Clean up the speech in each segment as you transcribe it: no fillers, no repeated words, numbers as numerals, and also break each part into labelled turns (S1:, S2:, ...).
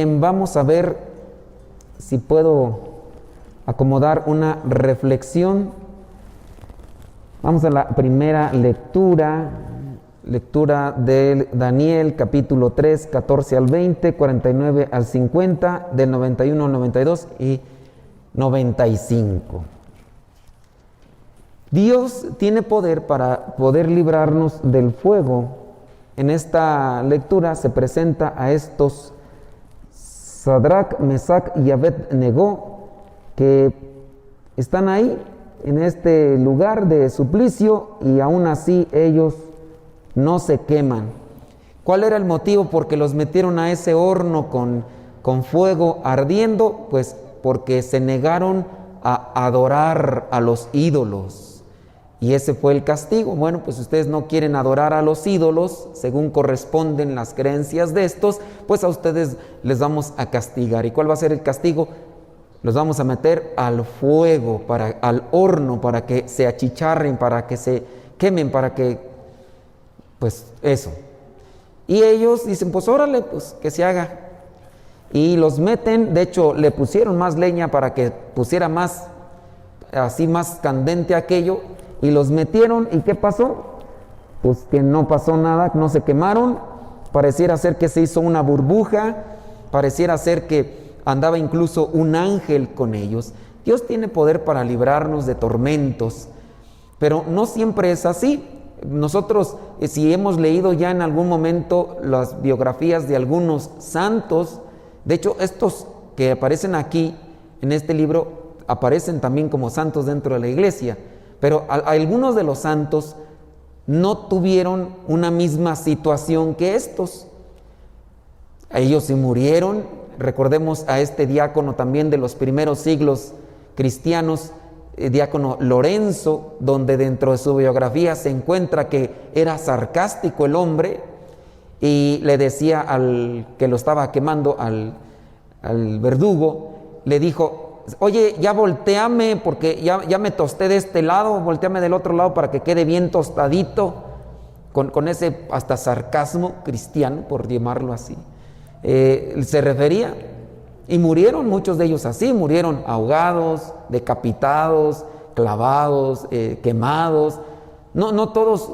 S1: Bien, vamos a ver si puedo acomodar una reflexión. Vamos a la primera lectura de Daniel, capítulo 3, 14 al 20, 49 al 50, del 91 al 92 y 95. Dios tiene poder para poder librarnos del fuego. En esta lectura se presenta a estos Sadrach, Mesach y Abed-Negó, que están ahí en este lugar de suplicio y aún así ellos no se queman. ¿Cuál era el motivo por qué los metieron a ese horno con fuego ardiendo? Pues porque se negaron a adorar a los ídolos. Y ese fue el castigo. Bueno, pues ustedes no quieren adorar a los ídolos, según corresponden las creencias de estos, pues a ustedes les vamos a castigar. ¿Y cuál va a ser el castigo? Los vamos a meter al fuego, al horno, para que se achicharren, para que se quemen, para que, pues eso. Y ellos dicen, pues órale, pues que se haga. Y los meten, de hecho le pusieron más leña para que pusiera más, así más candente aquello. Y los metieron, ¿y qué pasó? Pues que no pasó nada, no se quemaron, pareciera ser que se hizo una burbuja, pareciera ser que andaba incluso un ángel con ellos. Dios tiene poder para librarnos de tormentos, pero no siempre es así. Nosotros, si hemos leído ya en algún momento las biografías de algunos santos, de hecho estos que aparecen aquí en este libro, aparecen también como santos dentro de la iglesia. Pero algunos de los santos no tuvieron una misma situación que estos. Ellos sí murieron. Recordemos a este diácono también de los primeros siglos cristianos, diácono Lorenzo, donde dentro de su biografía se encuentra que era sarcástico el hombre y le decía al que lo estaba quemando, al verdugo, le dijo: oye, ya volteame porque ya me tosté de este lado, volteame del otro lado para que quede bien tostadito, con ese hasta sarcasmo cristiano, por llamarlo así. Se refería, y murieron muchos de ellos así, murieron ahogados, decapitados, clavados, quemados. No todos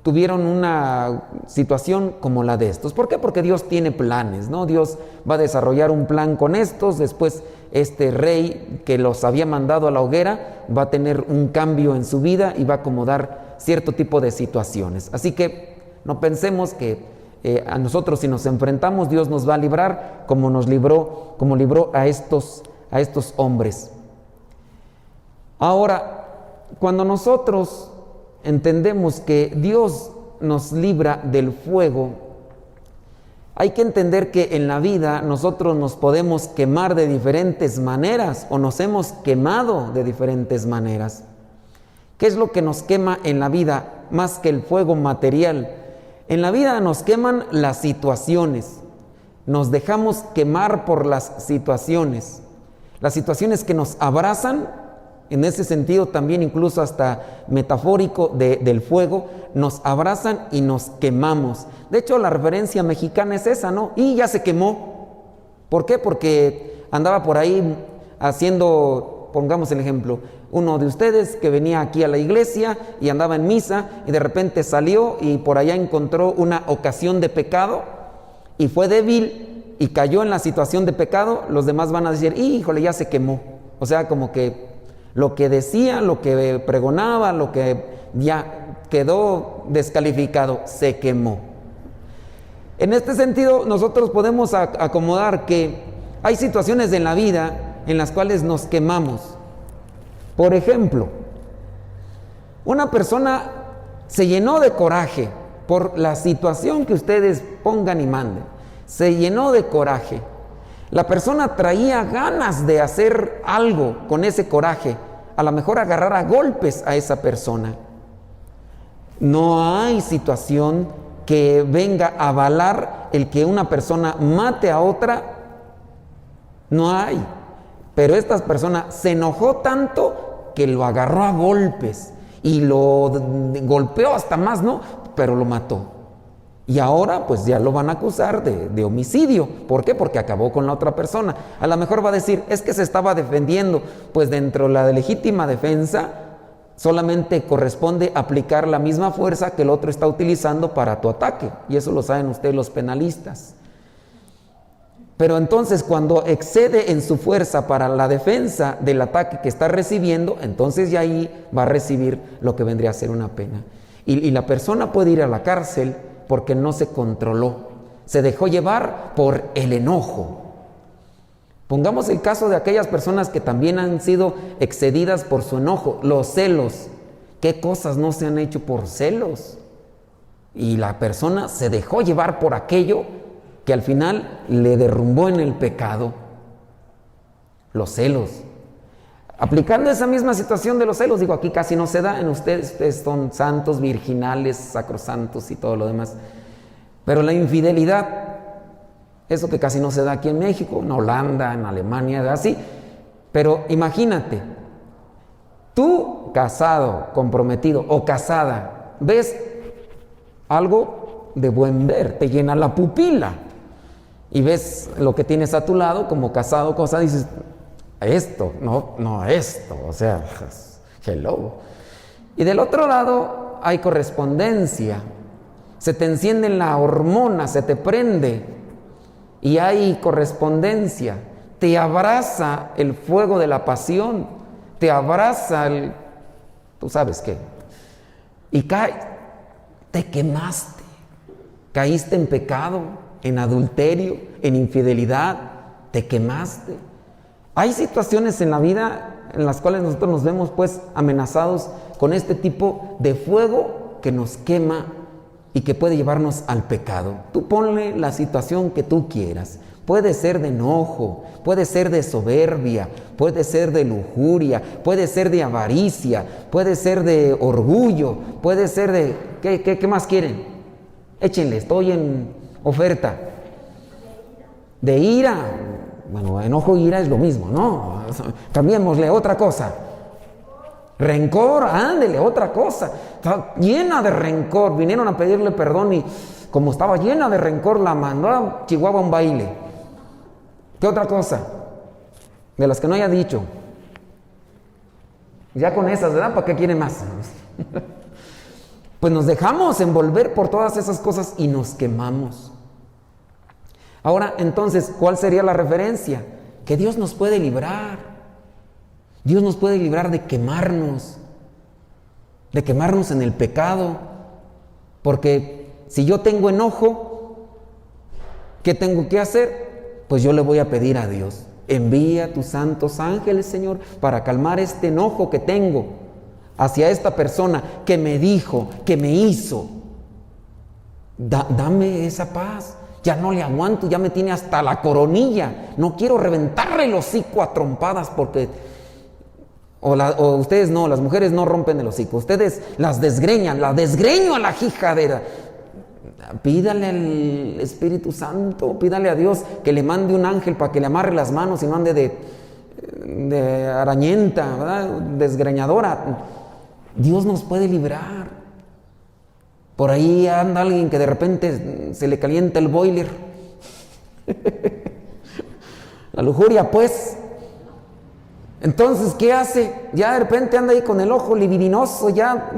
S1: tuvieron una situación como la de estos. ¿Por qué? Porque Dios tiene planes, ¿no? Dios va a desarrollar un plan con estos. Después este rey que los había mandado a la hoguera va a tener un cambio en su vida y va a acomodar cierto tipo de situaciones. Así que no pensemos que a nosotros, si nos enfrentamos, Dios nos va a librar como libró a estos hombres. Ahora, cuando nosotros entendemos que Dios nos libra del fuego, hay que entender que en la vida nosotros nos podemos quemar de diferentes maneras o nos hemos quemado de diferentes maneras. ¿Qué es lo que nos quema en la vida más que el fuego material? En la vida nos queman las situaciones, nos dejamos quemar por las situaciones que nos abrazan. En ese sentido también, incluso hasta metafórico del fuego, nos abrazan y nos quemamos. De hecho, la referencia mexicana es esa, ¿no? Y ya se quemó. ¿Por qué? Porque andaba por ahí haciendo, pongamos el ejemplo, uno de ustedes que venía aquí a la iglesia y andaba en misa y de repente salió y por allá encontró una ocasión de pecado y fue débil y cayó en la situación de pecado. Los demás van a decir: híjole, ya se quemó. O sea, como que lo que decía, lo que pregonaba, lo que ya quedó descalificado, se quemó. En este sentido, nosotros podemos acomodar que hay situaciones en la vida en las cuales nos quemamos. Por ejemplo, una persona se llenó de coraje por la situación que ustedes pongan y manden. Se llenó de coraje. La persona traía ganas de hacer algo con ese coraje, a lo mejor agarrar a golpes a esa persona. No hay situación que venga a avalar el que una persona mate a otra, no hay. Pero esta persona se enojó tanto que lo agarró a golpes y lo golpeó hasta más, ¿no? Pero lo mató. Y ahora pues ya lo van a acusar de homicidio. ¿Por qué? Porque acabó con la otra persona. A lo mejor va a decir, es que se estaba defendiendo. Pues dentro de la legítima defensa solamente corresponde aplicar la misma fuerza que el otro está utilizando para tu ataque. Y eso lo saben ustedes los penalistas. Pero entonces cuando excede en su fuerza para la defensa del ataque que está recibiendo, entonces ya ahí va a recibir lo que vendría a ser una pena. Y la persona puede ir a la cárcel porque no se controló, se dejó llevar por el enojo. Pongamos el caso de aquellas personas que también han sido excedidas por su enojo, los celos. ¿Qué cosas no se han hecho por celos? Y la persona se dejó llevar por aquello que al final le derrumbó en el pecado. Los celos. Aplicando esa misma situación de los celos, digo, aquí casi no se da, en ustedes son santos, virginales, sacrosantos y todo lo demás. Pero la infidelidad, eso que casi no se da aquí en México, en Holanda, en Alemania, así. Pero imagínate, tú casado, comprometido o casada, ves algo de buen ver, te llena la pupila. Y ves lo que tienes a tu lado como casado, cosa, dices, esto, no esto, o sea, hello. Y del otro lado hay correspondencia, se te enciende la hormona, se te prende y hay correspondencia, te abraza el fuego de la pasión, te abraza tú sabes qué, y te quemaste, caíste en pecado, en adulterio, en infidelidad, te quemaste. Hay situaciones en la vida en las cuales nosotros nos vemos pues amenazados con este tipo de fuego que nos quema y que puede llevarnos al pecado. Tú ponle la situación que tú quieras. Puede ser de enojo, puede ser de soberbia, puede ser de lujuria, puede ser de avaricia, puede ser de orgullo, puede ser de... ¿Qué más quieren? Échenle, estoy en oferta. De ira. Bueno, enojo e ira es lo mismo, ¿no? Cambiémosle otra cosa. Rencor, ándele, otra cosa. Está llena de rencor. Vinieron a pedirle perdón y como estaba llena de rencor, la mandó a Chihuahua a un baile. ¿Qué otra cosa? De las que no haya dicho. Ya con esas, ¿verdad? ¿Para qué quieren más? Pues nos dejamos envolver por todas esas cosas y nos quemamos. Ahora, entonces, ¿cuál sería la referencia? Que Dios nos puede librar. Dios nos puede librar de quemarnos en el pecado. Porque si yo tengo enojo, ¿qué tengo que hacer? Pues yo le voy a pedir a Dios, envía tus santos ángeles, Señor, para calmar este enojo que tengo hacia esta persona que me dijo, que me hizo. Dame esa paz. Ya no le aguanto, ya me tiene hasta la coronilla. No quiero reventarle el hocico a trompadas porque... O ustedes no, las mujeres no rompen el hocico. Ustedes las desgreñan, la desgreño a la jijadera. Pídale al Espíritu Santo, pídale a Dios que le mande un ángel para que le amarre las manos y no ande de arañenta, ¿verdad? Desgreñadora. Dios nos puede librar. Por ahí anda alguien que de repente se le calienta el boiler. La lujuria, pues. Entonces, ¿qué hace? Ya de repente anda ahí con el ojo libidinoso, ya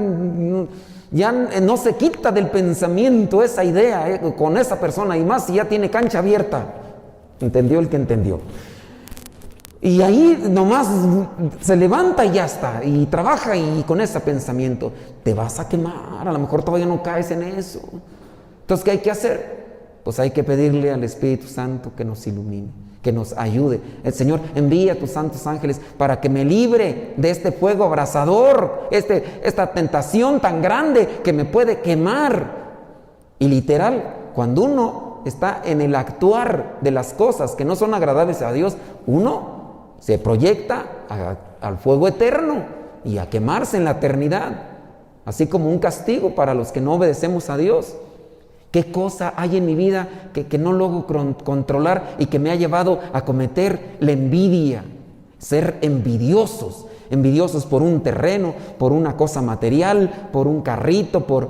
S1: no se quita del pensamiento esa idea con esa persona, y más si ya tiene cancha abierta. ¿Entendió el que entendió? Y ahí nomás se levanta y ya está, y trabaja y con ese pensamiento te vas a quemar, a lo mejor todavía no caes en eso. Entonces, ¿qué hay que hacer? Pues hay que pedirle al Espíritu Santo que nos ilumine, que nos ayude. El Señor, envía a tus santos ángeles para que me libre de este fuego abrasador, esta tentación tan grande que me puede quemar. Y literal, cuando uno está en el actuar de las cosas que no son agradables a Dios, uno se proyecta al fuego eterno y a quemarse en la eternidad, así como un castigo para los que no obedecemos a Dios. ¿Qué cosa hay en mi vida que no logro controlar y que me ha llevado a cometer la envidia? Ser envidiosos por un terreno, por una cosa material, por un carrito, por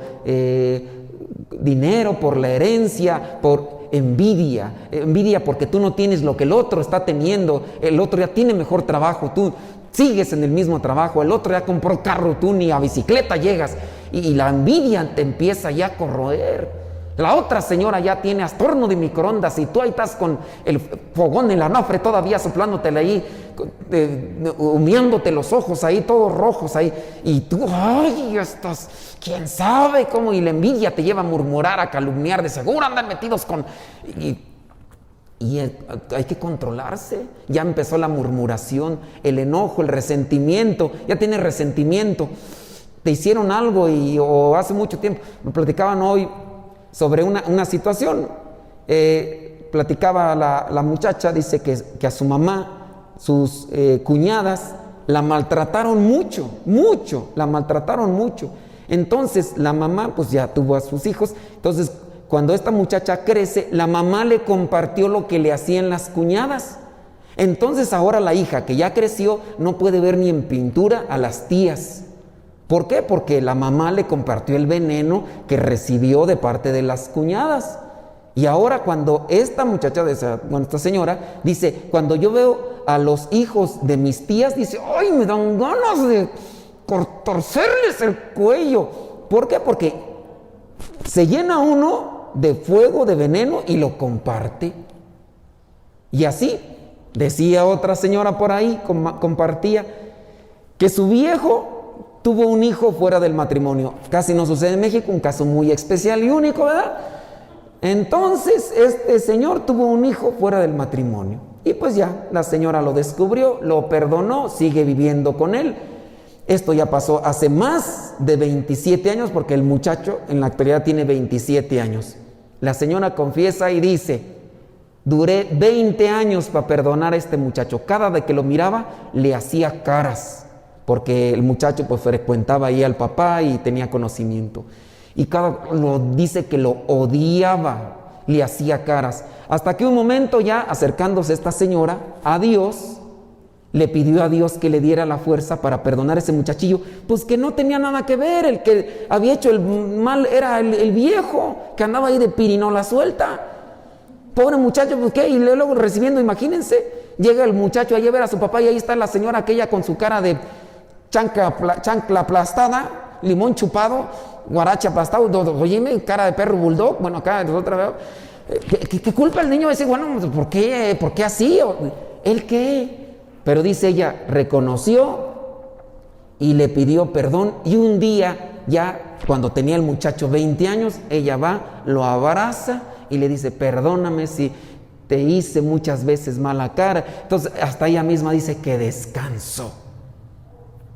S1: dinero, por la herencia, por envidia porque tú no tienes lo que el otro está teniendo, el otro ya tiene mejor trabajo, tú sigues en el mismo trabajo, el otro ya compró carro, tú ni a bicicleta llegas, y la envidia te empieza ya a corroer. La otra señora ya tiene hasta horno de microondas y tú ahí estás con el fogón en la anafre todavía soplándotele ahí, humeándote los ojos ahí, todos rojos ahí, y tú, ay, estás, quién sabe cómo, y la envidia te lleva a murmurar, a calumniar, de seguro andan metidos con... Y hay que controlarse. Ya empezó la murmuración, el enojo, el resentimiento, ya tienes resentimiento, te hicieron algo o hace mucho tiempo, me platicaban hoy sobre una situación, platicaba la muchacha, dice que a su mamá, sus cuñadas, la maltrataron mucho, la maltrataron mucho. Entonces la mamá pues ya tuvo a sus hijos, entonces cuando esta muchacha crece, la mamá le compartió lo que le hacían las cuñadas. Entonces ahora la hija que ya creció no puede ver ni en pintura a las tías. ¿Por qué? Porque la mamá le compartió el veneno que recibió de parte de las cuñadas. Y ahora cuando esta muchacha, esta señora, dice, cuando yo veo a los hijos de mis tías, dice, ¡ay, me dan ganas de torcerles el cuello! ¿Por qué? Porque se llena uno de fuego, de veneno y lo comparte. Y así, decía otra señora por ahí, compartía, que su viejo tuvo un hijo fuera del matrimonio. Casi no sucede en México, un caso muy especial y único, ¿verdad? Entonces, este señor tuvo un hijo fuera del matrimonio. Y pues ya, la señora lo descubrió, lo perdonó, sigue viviendo con él. Esto ya pasó hace más de 27 años, porque el muchacho en la actualidad tiene 27 años. La señora confiesa y dice, duré 20 años para perdonar a este muchacho. Cada vez que lo miraba, le hacía caras, porque el muchacho pues frecuentaba ahí al papá y tenía conocimiento. Y dice que lo odiaba, le hacía caras. Hasta que un momento ya, acercándose esta señora a Dios, le pidió a Dios que le diera la fuerza para perdonar a ese muchachillo, pues que no tenía nada que ver, el que había hecho el mal era el viejo, que andaba ahí de pirinola suelta. Pobre muchacho, pues qué, y luego recibiendo, imagínense, llega el muchacho ahí a ver a su papá y ahí está la señora aquella con su cara de chancla aplastada, limón chupado, guarache aplastado, oye, cara de perro bulldog, bueno, acá otra vez, ¿qué culpa el niño? Dice, bueno, ¿por qué así? ¿El qué? Pero dice ella, reconoció y le pidió perdón, y un día, ya cuando tenía el muchacho 20 años, ella va, lo abraza y le dice, perdóname si te hice muchas veces mala cara. Entonces hasta ella misma dice que descansó,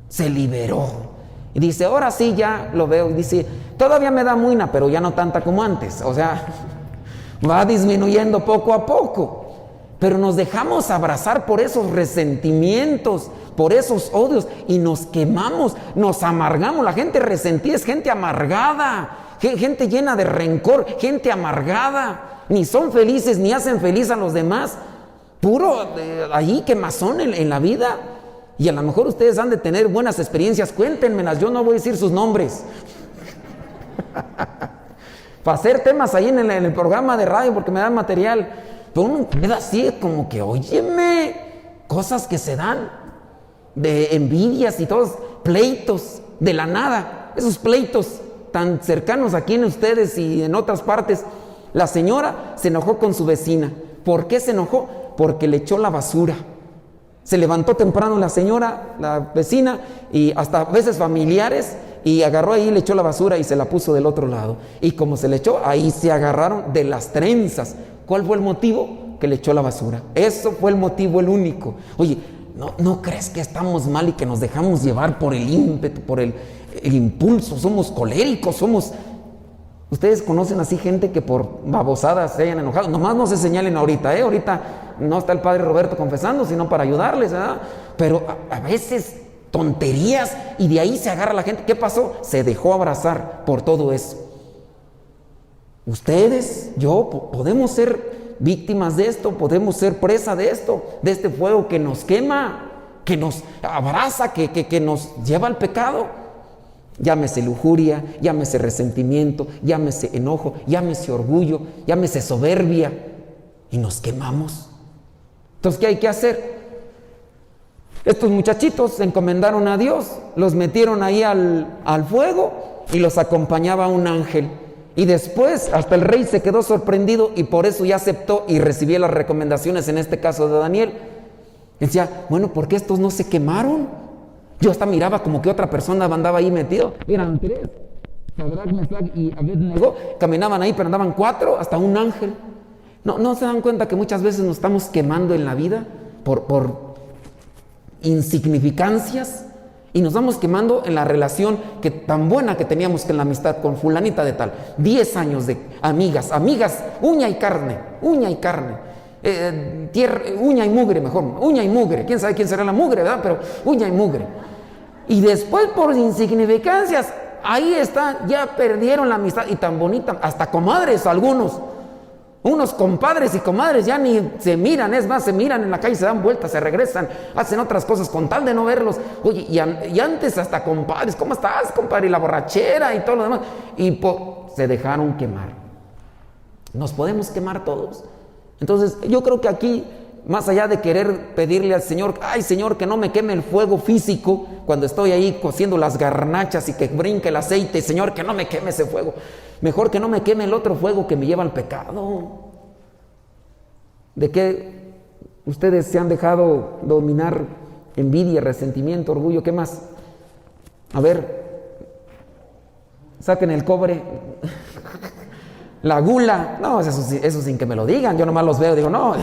S1: se liberó. Y dice, ahora sí ya lo veo. Y dice, todavía me da muina, pero ya no tanta como antes. O sea, va disminuyendo poco a poco. Pero nos dejamos abrazar por esos resentimientos, por esos odios, y nos quemamos, nos amargamos. La gente resentida es gente amargada, gente llena de rencor, gente amargada. Ni son felices, ni hacen feliz a los demás. Puro ahí quemazón en la vida. Y a lo mejor ustedes han de tener buenas experiencias, cuéntenmelas, yo no voy a decir sus nombres. Para hacer temas ahí en el programa de radio, porque me dan material. Pero uno queda así como que, óyeme, cosas que se dan, de envidias y todos, pleitos, de la nada, esos pleitos tan cercanos aquí en ustedes y en otras partes. La señora se enojó con su vecina. ¿Por qué se enojó? Porque le echó la basura. Se levantó temprano la señora, la vecina, y hasta a veces familiares, y agarró ahí, le echó la basura y se la puso del otro lado. Y como se le echó, ahí se agarraron de las trenzas. ¿Cuál fue el motivo? Que le echó la basura. Eso fue el motivo, el único. Oye, ¿no crees que estamos mal y que nos dejamos llevar por el ímpetu, por el impulso? Somos coléricos, Ustedes conocen así gente que por babosadas se hayan enojado. Nomás no se señalen ahorita, Ahorita no está el padre Roberto confesando, sino para ayudarles, ¿verdad? Pero a veces tonterías, y de ahí se agarra la gente. ¿Qué pasó? Se dejó abrazar por todo eso. Ustedes, yo, podemos ser víctimas de esto, podemos ser presa de esto, de este fuego que nos quema, que nos abraza, que nos lleva al pecado. Llámese lujuria, llámese resentimiento, llámese enojo, llámese orgullo, llámese soberbia, y nos quemamos. Entonces, ¿qué hay que hacer? Estos muchachitos se encomendaron a Dios, los metieron ahí al fuego y los acompañaba un ángel. Y después hasta el rey se quedó sorprendido y por eso ya aceptó y recibió las recomendaciones, en este caso de Daniel. Decía, bueno, ¿por qué estos no se quemaron? Yo hasta miraba como que otra persona andaba ahí metido. Eran 3, Sadrach, Mesach y Abednego. Caminaban ahí, pero andaban 4, hasta un ángel. ¿No se dan cuenta que muchas veces nos estamos quemando en la vida por insignificancias? Y nos vamos quemando en la relación que tan buena que teníamos que en la amistad con fulanita de tal. 10 años de amigas, uña y carne, uña y mugre mejor, uña y mugre. ¿Quién sabe quién será la mugre, verdad? Pero uña y mugre. Y después por insignificancias, ahí está, ya perdieron la amistad. Y tan bonita, hasta comadres algunos. Unos compadres y comadres ya ni se miran, es más, se miran en la calle, se dan vueltas, se regresan, hacen otras cosas con tal de no verlos. Oye, y antes hasta compadres, ¿cómo estás, compadre? Y la borrachera y todo lo demás. Y se dejaron quemar. Nos podemos quemar todos. Entonces, yo creo que aquí, más allá de querer pedirle al Señor, ay Señor, que no me queme el fuego físico cuando estoy ahí cociendo las garnachas y que brinque el aceite, Señor, que no me queme ese fuego. Mejor que no me queme el otro fuego que me lleva al pecado. ¿De qué ustedes se han dejado dominar? Envidia, resentimiento, orgullo, ¿qué más? A ver, saquen el cobre. La gula. No, eso sin que me lo digan. Yo nomás los veo y digo, no,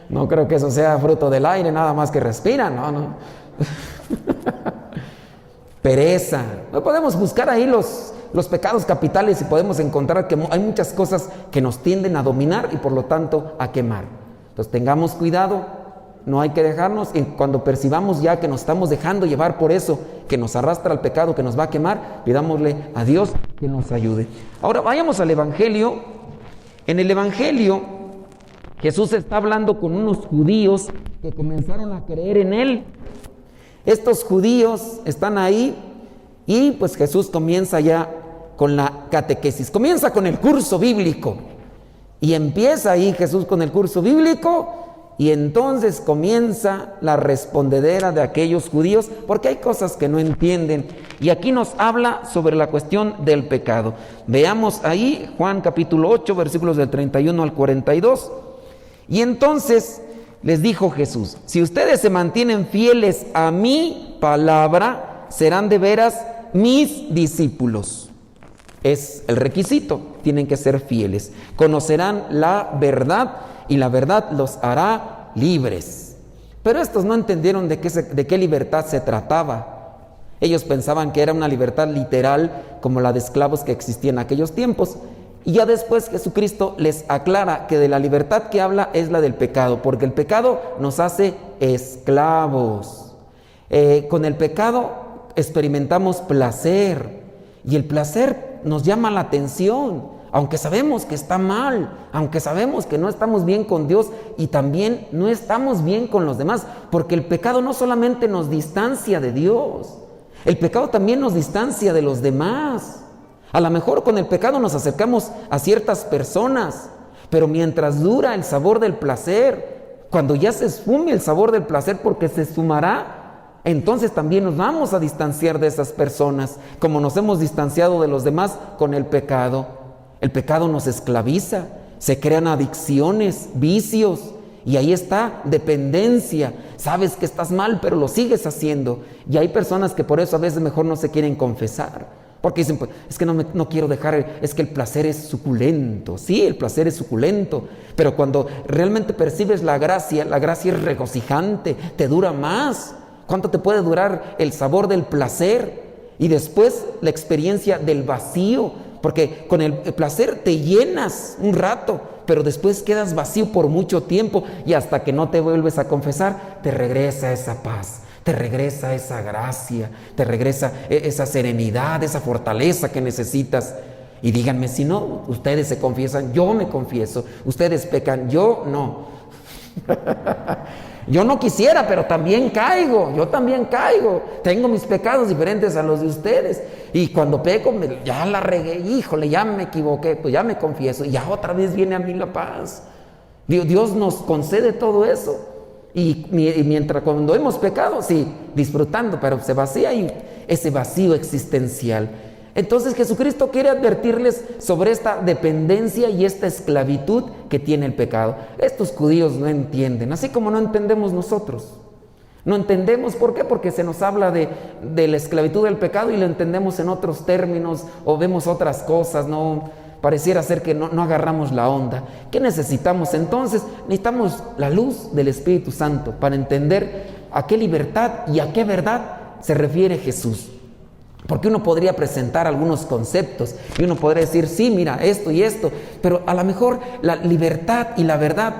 S1: no creo que eso sea fruto del aire, nada más que respiran, no. Pereza. No podemos buscar ahí los pecados capitales y podemos encontrar que hay muchas cosas que nos tienden a dominar y por lo tanto a quemar. Entonces tengamos cuidado, no hay que dejarnos, y cuando percibamos ya que nos estamos dejando llevar por eso que nos arrastra al pecado, que nos va a quemar, pidámosle a Dios que nos ayude. Ahora vayamos al Evangelio. En el Evangelio Jesús está hablando con unos judíos que comenzaron a creer en Él. Estos judíos están ahí y pues Jesús comienza ya con la catequesis, comienza con el curso bíblico y empieza ahí Jesús con el curso bíblico y entonces comienza la respondedera de aquellos judíos porque hay cosas que no entienden y aquí nos habla sobre la cuestión del pecado. Veamos ahí Juan capítulo 8 versículos del 31 al 42 y entonces les dijo Jesús, si ustedes se mantienen fieles a mi palabra, serán de veras mis discípulos. Es el requisito, tienen que ser fieles. Conocerán la verdad y la verdad los hará libres. Pero estos no entendieron de qué libertad se trataba. Ellos pensaban que era una libertad literal como la de esclavos que existía en aquellos tiempos. Y ya después Jesucristo les aclara que de la libertad que habla es la del pecado, porque el pecado nos hace esclavos. Con el pecado experimentamos placer y el placer nos llama la atención, aunque sabemos que está mal, aunque sabemos que no estamos bien con Dios y también no estamos bien con los demás, porque el pecado no solamente nos distancia de Dios, el pecado también nos distancia de los demás. A lo mejor con el pecado nos acercamos a ciertas personas, pero mientras dura el sabor del placer, cuando ya se esfume el sabor del placer porque se esfumará, entonces también nos vamos a distanciar de esas personas, como nos hemos distanciado de los demás con el pecado. El pecado nos esclaviza, se crean adicciones, vicios, y ahí está, dependencia. Sabes que estás mal, pero lo sigues haciendo. Y hay personas que por eso a veces mejor no se quieren confesar. Porque dicen, pues, es que no quiero dejar, es que el placer es suculento. Sí, el placer es suculento, pero cuando realmente percibes la gracia es regocijante, te dura más. ¿Cuánto te puede durar el sabor del placer? Y después la experiencia del vacío, porque con el placer te llenas un rato, pero después quedas vacío por mucho tiempo y hasta que no te vuelves a confesar, te regresa esa paz. Te regresa esa gracia, te regresa esa serenidad, esa fortaleza que necesitas. Y díganme, si no, ustedes se confiesan, yo me confieso. Ustedes pecan, yo no. Yo no quisiera, pero también caigo, yo también caigo. Tengo mis pecados diferentes a los de ustedes. Y cuando peco, ya la regué, híjole, ya me equivoqué, pues ya me confieso. Y ya otra vez viene a mí la paz. Dios nos concede todo eso. Y mientras cuando hemos pecado, sí, disfrutando, pero se vacía ahí ese vacío existencial. Entonces Jesucristo quiere advertirles sobre esta dependencia y esta esclavitud que tiene el pecado. Estos judíos no entienden, así como no entendemos nosotros. No entendemos, ¿por qué? Porque se nos habla de la esclavitud del pecado y lo entendemos en otros términos o vemos otras cosas, no pareciera ser que no agarramos la onda. ¿Qué necesitamos entonces? Necesitamos la luz del Espíritu Santo para entender a qué libertad y a qué verdad se refiere Jesús. Porque uno podría presentar algunos conceptos y uno podría decir, sí, mira, esto y esto, pero a lo mejor la libertad y la verdad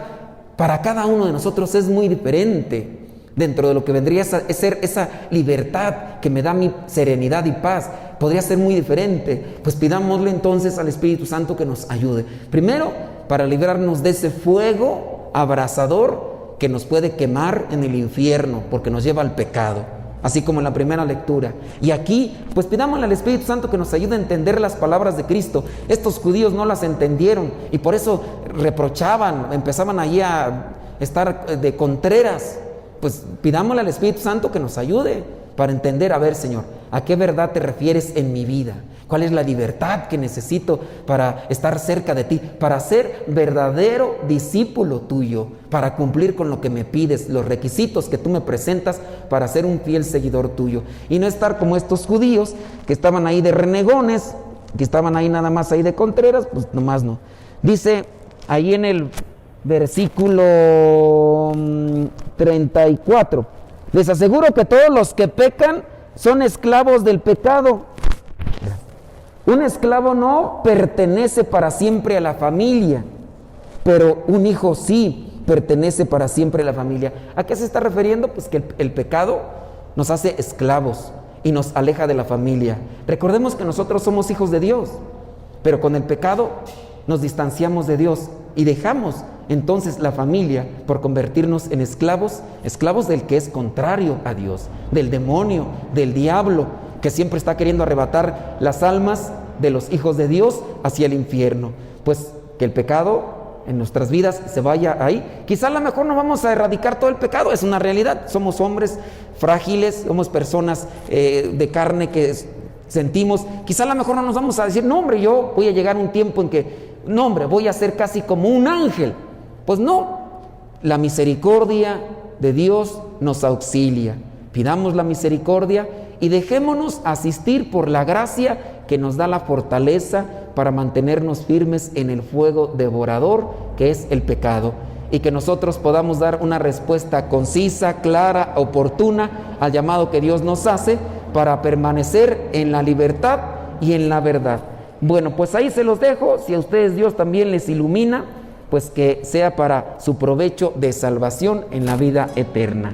S1: para cada uno de nosotros es muy diferente. Dentro de lo que vendría a ser esa libertad que me da mi serenidad y paz, podría ser muy diferente. Pues pidámosle entonces al Espíritu Santo que nos ayude. Primero, para librarnos de ese fuego abrasador que nos puede quemar en el infierno, porque nos lleva al pecado. Así como en la primera lectura. Y aquí, pues pidámosle al Espíritu Santo que nos ayude a entender las palabras de Cristo. Estos judíos no las entendieron y por eso reprochaban, empezaban allí a estar de contreras. Pues pidámosle al Espíritu Santo que nos ayude para entender, a ver, Señor, ¿a qué verdad te refieres en mi vida? ¿Cuál es la libertad que necesito para estar cerca de ti? Para ser verdadero discípulo tuyo, para cumplir con lo que me pides, los requisitos que tú me presentas para ser un fiel seguidor tuyo. Y no estar como estos judíos que estaban ahí de renegones, que estaban ahí nada más ahí de contreras, pues nomás no. Dice ahí en el versículo 34, les aseguro que todos los que pecan son esclavos del pecado. Un esclavo no pertenece para siempre a la familia, pero un hijo sí pertenece para siempre a la familia. ¿A qué se está refiriendo? Pues que el pecado nos hace esclavos y nos aleja de la familia. Recordemos que nosotros somos hijos de Dios, pero con el pecado nos distanciamos de Dios y dejamos entonces la familia por convertirnos en esclavos del que es contrario a Dios, del demonio, del diablo, que siempre está queriendo arrebatar las almas de los hijos de Dios hacia el infierno. Pues que el pecado en nuestras vidas se vaya ahí. Quizá a lo mejor no vamos a erradicar todo el pecado, es una realidad. Somos hombres frágiles, somos personas de carne que sentimos. Quizá a lo mejor no nos vamos a decir, no hombre, yo voy a llegar a un tiempo en que, no hombre, voy a ser casi como un ángel. Pues no, la misericordia de Dios nos auxilia. Pidamos la misericordia y dejémonos asistir por la gracia que nos da la fortaleza para mantenernos firmes en el fuego devorador que es el pecado, y que nosotros podamos dar una respuesta concisa, clara, oportuna al llamado que Dios nos hace para permanecer en la libertad y en la verdad. Bueno, pues ahí se los dejo. Si a ustedes Dios también les ilumina, pues que sea para su provecho de salvación en la vida eterna.